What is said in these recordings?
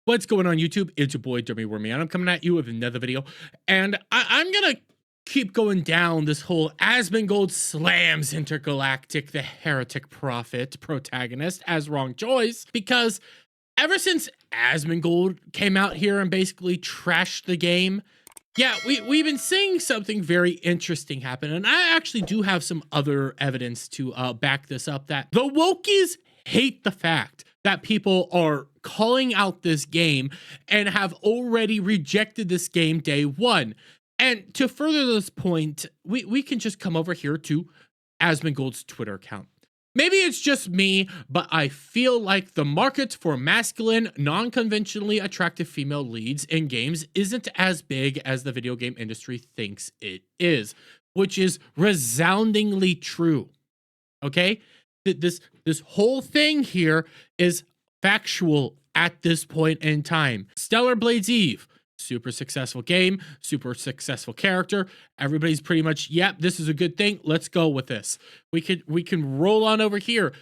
What's going on YouTube? It's your boy Dummy Wormy, and I'm coming at you with another video. And I'm gonna keep going down this whole Asmongold slams Intergalactic, the heretic prophet protagonist, as wrong choice, because ever since Asmongold came out here and basically trashed the game, yeah, we've been seeing something very interesting happen, and I actually do have some other evidence to back this up, that the wokies hate the fact that people are calling out this game and have already rejected this game day one. And to further this point, we can just come over here to Asmongold's Twitter account. Maybe it's just me, but I feel like the market for masculine, non-conventionally attractive female leads in games isn't as big as the video game industry thinks it is, which is resoundingly true. Okay? This whole thing here is factual at this point in time. Stellar Blades Eve, super successful game, super successful character. Everybody's pretty much, yep, this is a good thing. Let's go with this. We can roll on over here.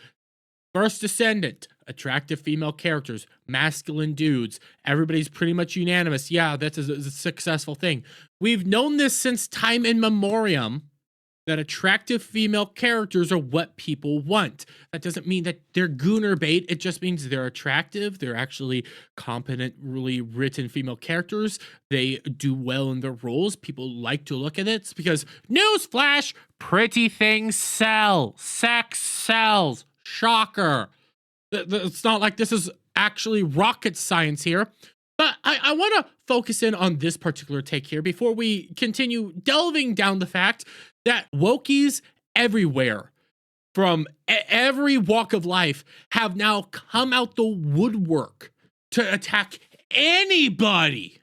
First Descendant, attractive female characters, masculine dudes. Everybody's pretty much unanimous. Yeah, that's a successful thing. We've known this since time in memoriam, that attractive female characters are what people want. That doesn't mean that they're gooner bait. It just means they're attractive. They're actually competently written female characters. They do well in their roles. People like to look at it because, newsflash, pretty things sell. Sex sells. Shocker. It's not like this is actually rocket science here. But I want to focus in on this particular take here before we continue delving down the fact that wokies everywhere from every walk of life have now come out the woodwork to attack anybody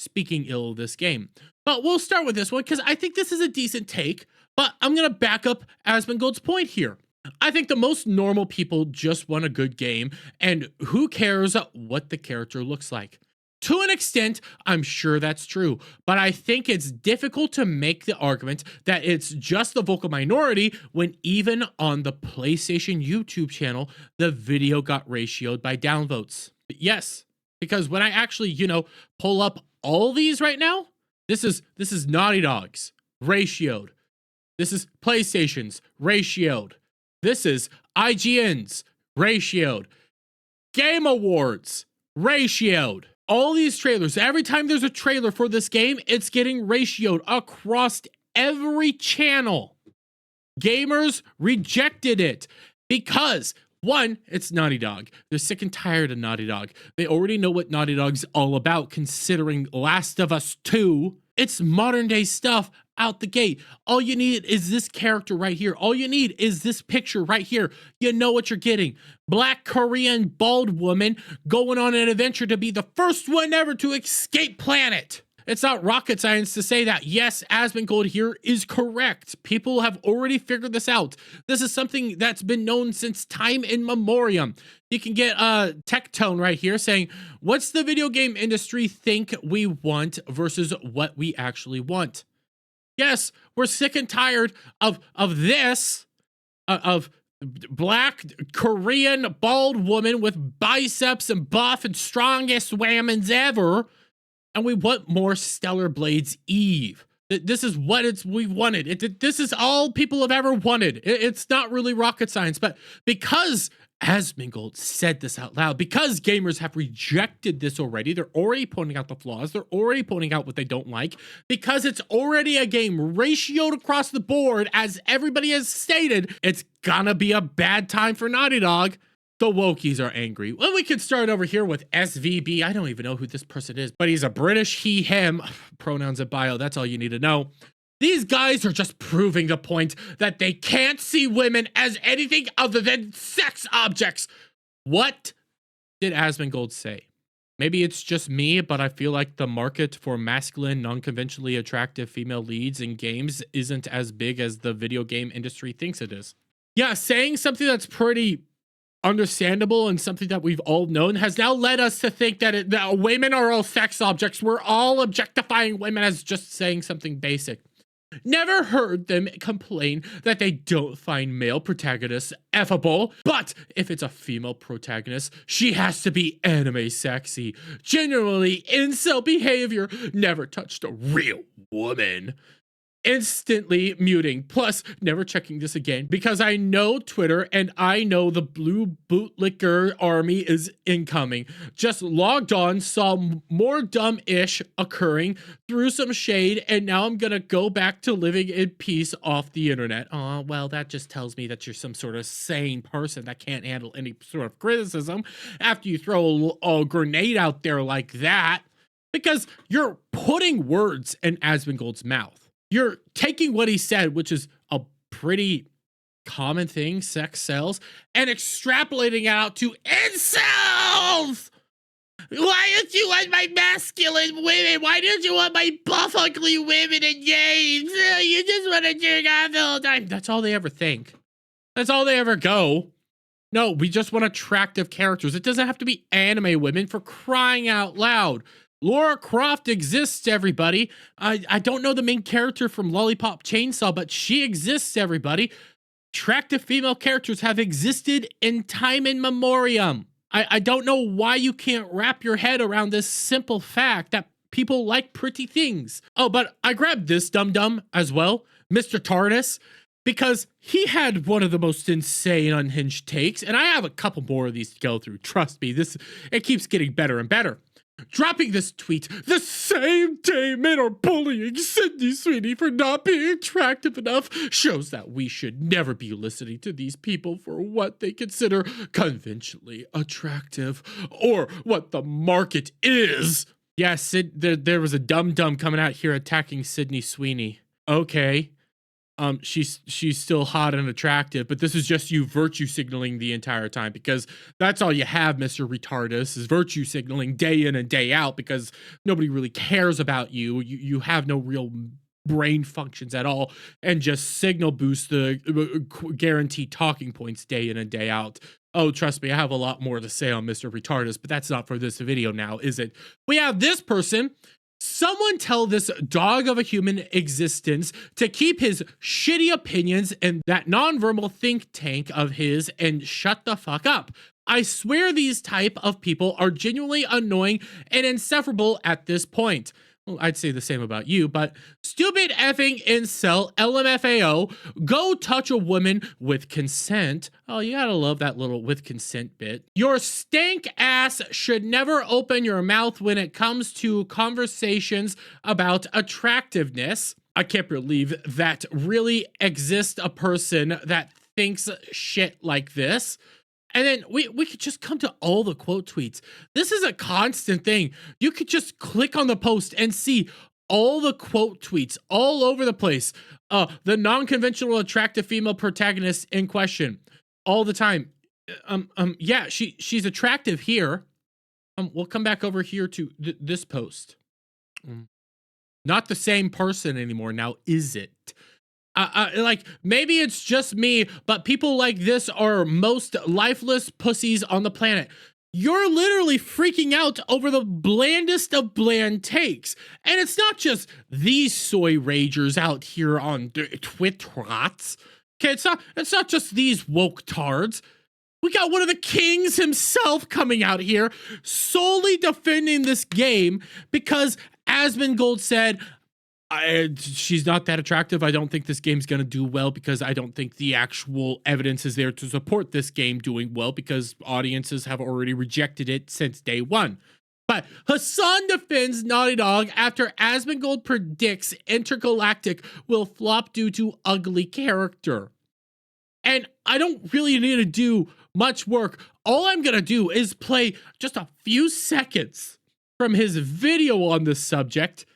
speaking ill of this game. But we'll start with this one because I think this is a decent take, but I'm going to back up Asmongold's point here. I think the most normal people just want a good game, and who cares what the character looks like? To an extent, I'm sure that's true, but I think it's difficult to make the argument that it's just the vocal minority when even on the PlayStation YouTube channel, the video got ratioed by downvotes. Yes, because when I actually, pull up all these right now, this is Naughty Dog's ratioed. This is PlayStation's ratioed. This is IGN's ratioed. Game Awards ratioed. All these trailers, every time there's a trailer for this game, it's getting ratioed across every channel. Gamers rejected it because, one, it's Naughty Dog. They're sick and tired of Naughty Dog. They already know what Naughty Dog's all about, considering Last of Us 2. It's modern day stuff out the gate. All you need is this character right here. All you need is this picture right here. You know what you're getting. Black Korean bald woman going on an adventure to be the first one ever to escape planet. It's not rocket science to say that. Yes, Asmongold here is correct. People have already figured this out. This is something that's been known since time in memoriam. You can get a tech tone right here saying, what's the video game industry think we want versus what we actually want? Yes, we're sick and tired of this, of Black Korean bald woman with biceps and buff and strongest whammons ever. And we want more Stellar Blades Eve. This is what we wanted. This is all people have ever wanted. It's not really rocket science, but because Asmongold said this out loud, because gamers have rejected this already, they're already pointing out the flaws, they're already pointing out what they don't like, because it's already a game ratioed across the board, as everybody has stated, it's gonna be a bad time for Naughty Dog. The wokies are angry. Well, we could start over here with SVB. I don't even know who this person is, but he's a British he, him. Pronouns in bio, that's all you need to know. These guys are just proving the point that they can't see women as anything other than sex objects. What did Asmongold say? Maybe it's just me, but I feel like the market for masculine, non-conventionally attractive female leads in games isn't as big as the video game industry thinks it is. Yeah, saying something that's pretty understandable and something that we've all known has now led us to think that, that women are all sex objects. We're all objectifying women as just saying something basic. Never heard them complain that they don't find male protagonists effable, but if it's a female protagonist, she has to be anime sexy. Genuinely incel behavior, never touched a real woman. Instantly muting, plus never checking this again because I know Twitter and I know the blue bootlicker army is incoming. Just logged on, saw more dumb-ish occurring, threw some shade, and now I'm gonna go back to living in peace off the internet. Oh, well, that just tells me that you're some sort of sane person that can't handle any sort of criticism after you throw a grenade out there like that, because you're putting words in Asmongold's mouth. You're taking what he said, which is a pretty common thing, sex sells, and extrapolating it out to incels! Why don't you want my masculine women? Why don't you want my buff, ugly women in games? You just want to jerk off the whole time. That's all they ever think. That's all they ever go. No, we just want attractive characters. It doesn't have to be anime women, for crying out loud. Laura Croft exists, everybody. I don't know the main character from Lollipop Chainsaw, but she exists, everybody. Attractive female characters have existed in time in memoriam. I don't know why you can't wrap your head around this simple fact that people like pretty things. Oh, but I grabbed this dum-dum as well, Mr. TARDIS, because he had one of the most insane unhinged takes, and I have a couple more of these to go through. Trust me, it keeps getting better and better. Dropping this tweet the same day men are bullying Sydney Sweeney for not being attractive enough shows that we should never be listening to these people for what they consider conventionally attractive or what the market is. Yes, there was a dum-dum coming out here attacking Sydney Sweeney. Okay. She's still hot and attractive, but this is just you virtue signaling the entire time, because that's all you have, Mr. Retardus, is virtue signaling day in and day out, because nobody really cares about you. You have no real brain functions at all, and just signal boost the guaranteed talking points day in and day out. Oh, trust me, I have a lot more to say on Mr. Retardus, but that's not for this video now, is it? We have this person. Someone tell this dog of a human existence to keep his shitty opinions in that non-verbal think tank of his and shut the fuck up. I swear these type of people are genuinely annoying and insufferable at this point. Well, I'd say the same about you, but stupid effing incel LMFAO, go touch a woman with consent. Oh, you gotta love that little with consent bit. Your stank ass should never open your mouth when it comes to conversations about attractiveness. I can't believe that really exists a person that thinks shit like this. And then we could just come to all the quote tweets. This is a constant thing. You could just click on the post and see all the quote tweets all over the place. The non-conventional attractive female protagonist in question all the time. Yeah, she's attractive here. We'll come back over here to this post. Not the same person anymore now, is it? Like, maybe it's just me, but people like this are most lifeless pussies on the planet. You're literally freaking out over the blandest of bland takes. And it's not just these soy ragers out here on Twitter. Okay, it's not just these woke tards. We got one of the kings himself coming out here solely defending this game because Asmongold said, she's not that attractive. I don't think this game's going to do well because I don't think the actual evidence is there to support this game doing well because audiences have already rejected it since day one. But Hassan defends Naughty Dog after Asmongold predicts Intergalactic will flop due to ugly character. And I don't really need to do much work. All I'm going to do is play just a few seconds from his video on this subject.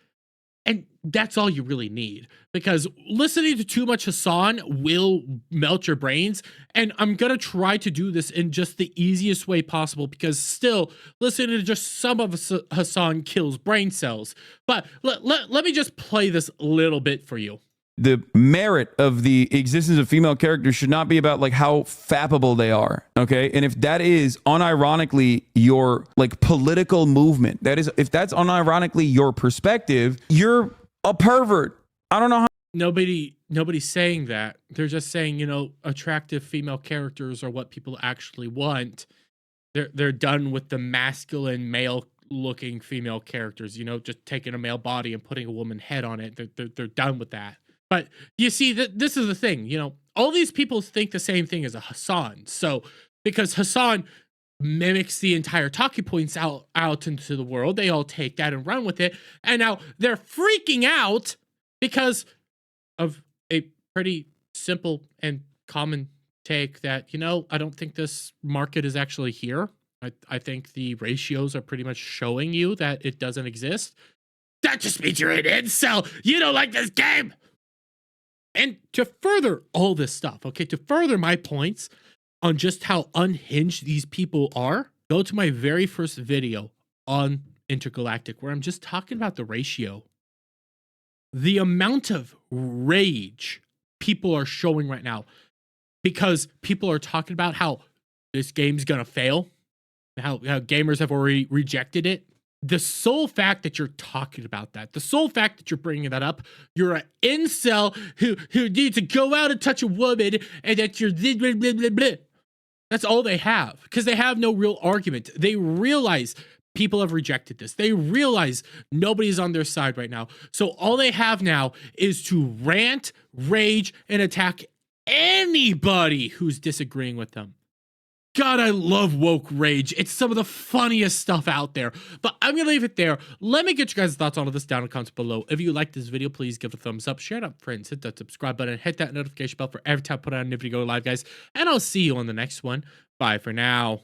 And that's all you really need, because listening to too much Hassan will melt your brains. And I'm going to try to do this in just the easiest way possible, because still listening to just some of Hassan kills brain cells. But let me just play this little bit for you. The merit of the existence of female characters should not be about like how fappable they are, okay? And if that is unironically your like political movement, if that's unironically your perspective, you're a pervert. I don't know how nobody's saying that. They're just saying, you know, attractive female characters are what people actually want. They're done with the masculine male looking female characters, you know, just taking a male body and putting a woman head on it. They're done with that. But you see, this is the thing, you know, all these people think the same thing as a Hassan. So because Hassan mimics the entire talking points out into the world, they all take that and run with it. And now they're freaking out because of a pretty simple and common take that, you know, I don't think this market is actually here. I think the ratios are pretty much showing you that it doesn't exist. That just means you're an incel. You don't like this game. And to further all this stuff, okay, to further my points on just how unhinged these people are, go to my very first video on Intergalactic where I'm just talking about the ratio. The amount of rage people are showing right now because people are talking about how this game's gonna fail, how gamers have already rejected it. The sole fact that you're talking about that, the sole fact that you're bringing that up, you're an incel who needs to go out and touch a woman, and that you're blah, blah, blah, blah. That's all they have, because they have no real argument. They realize people have rejected this. They realize nobody's on their side right now. So all they have now is to rant, rage, and attack anybody who's disagreeing with them. God, I love woke rage. It's some of the funniest stuff out there. But I'm going to leave it there. Let me get you guys' thoughts on all this down in the comments below. If you like this video, please give it a thumbs up. Share it up, friends. Hit that subscribe button. Hit that notification bell for every time I put out a new video live, guys. And I'll see you on the next one. Bye for now.